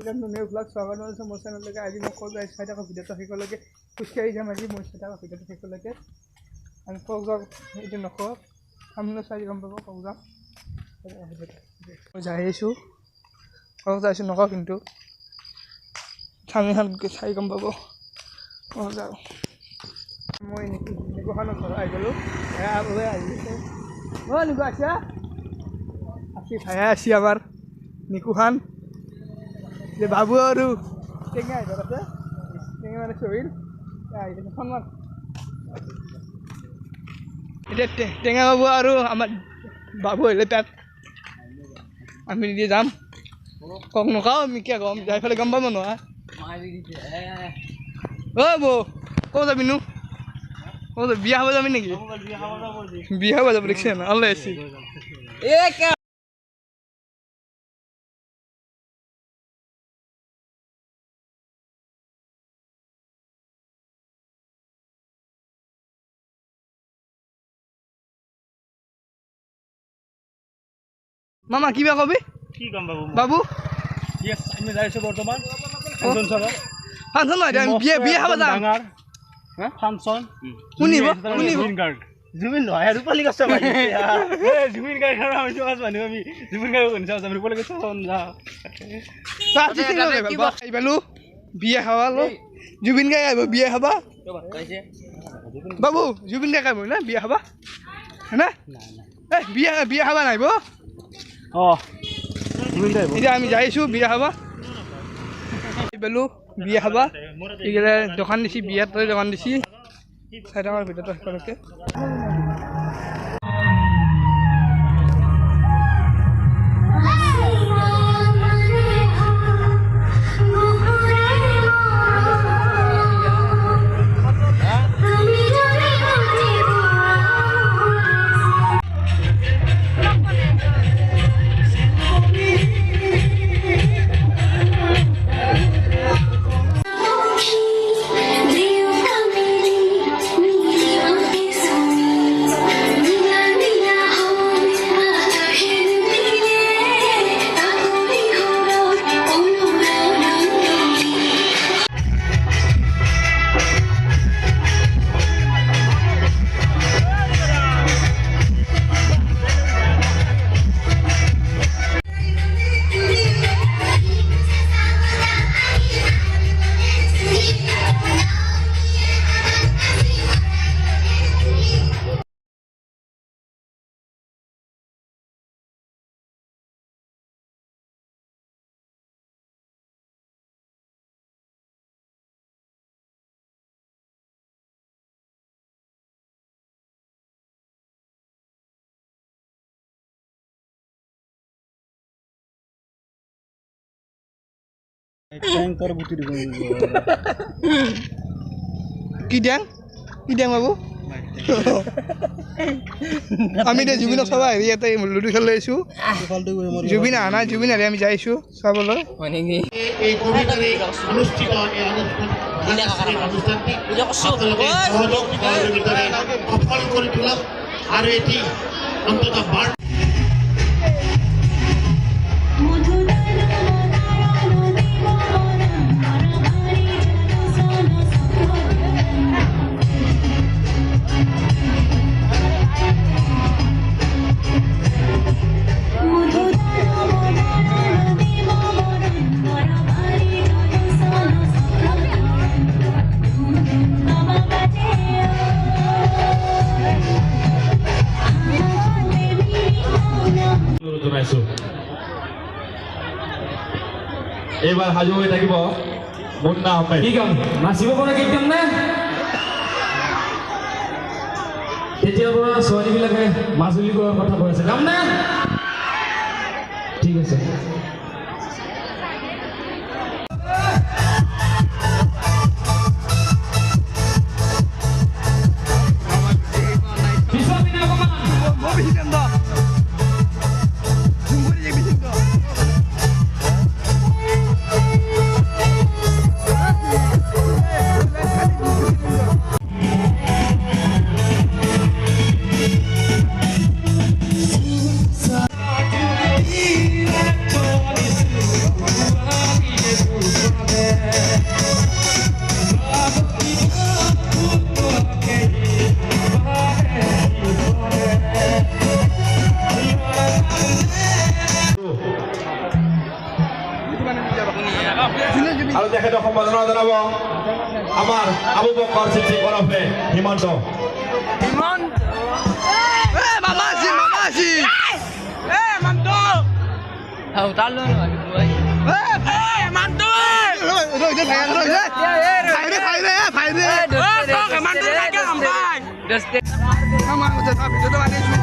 William Nune vlog स्वागत है मोर channel लगे आज मैं कल जाय था भिडिओ तो हेको लगे खुशकाई जाम आज मोर साइड का भिडिओ तो हेको लगे আমি কক যাও এটো নকো সামনে চাই গম পাবো কক যাও যাই আইছো কক যাইছো নকো কিন্তু সামনে হান চাই গম পাবো কক যাও মই নিকোখানৰ ঘৰ আই গলো আবলে আহিছে ও নিকো আছা আসি ভায়া আসি আবার নিকোখান যে বাবু আৰু টেঙা আইবা আছে টেঙা মানে চহিল আইছে ফোন এটা টেঙা বাবু আৰু আমাৰ বাবু হলে তাত আমি নিজে যাম কক নকাও আমি কি গম যাই ফেলে গম পাম নহয় ও বো কত যাবি নু কত বিয়া হব যাবি নেকি বিয়া হব যাব দেখছ না আল্লাহ আছি এ কে মামা কিবা কবি কি গম বাবু বাবু ইয়েস আমি যাইছো বৰ্তমান ফাংচন চাব ফাংচন নহয় আমি বিয়া হব যাম ডাঙৰ হ্যাঁ ফাংচন শুনিব জুবিন গাৰ্গ জুবিন নহয় ৰূপালী গছ ভাই এ জুবিন গাৰ্গ আমি যোৱাছ মানুহ আমি জুবিন গাৰ্গ শুনিছা আমি ৰূপালী গছ যা সাথী কি পালো বিয়া হওয়ালো জুবিন গাৰ্গ আইব বিয়া হবা বাবু জুবিন গাৰ্গ আইব না বিয়া হবা না এ বিয়া হবা নাইব ও জুবিন গাৰ্গ এতিয়া আমি যাইছো বিয়া হবা বেলু বিয়া হবা ইগলে দোকান দিছি বিয়াত দোকান দিছি সাইডাৰ ভিতৰত কৰকে ট্যাঙ্কার বুটি দিব কি দেং বাবু আমি দে জুবিনক চাবা ইয়াতে লুডু খেলি আছো জুবিন আনা জুবিন আরে আমি যাইছো চাবলৈ এই কবিতারে অনুষ্ঠিত অনুষ্ঠানটি আপনাদের সহযোগিতার সফল করে তোলা আর এটি অন্তত এবার হাজু হয়ে থাকিব মুন্না আহমেদ কি কাম নাচিব পৰা কেইটাম নে তেতিয়াৰ পৰা ছোৱালীবিলাকে মাজুলী গোৱাৰ কথা কৈ আছে কাম নে ঠিক আছে Electro মানে যোনে যদি আৰু তেখেতক সম্বৰ্ধনা জনাব আমাৰ আবু বকৰ চিঠি ওৰফে হিমন্ত ভিডিঅ'টো আনিছোঁ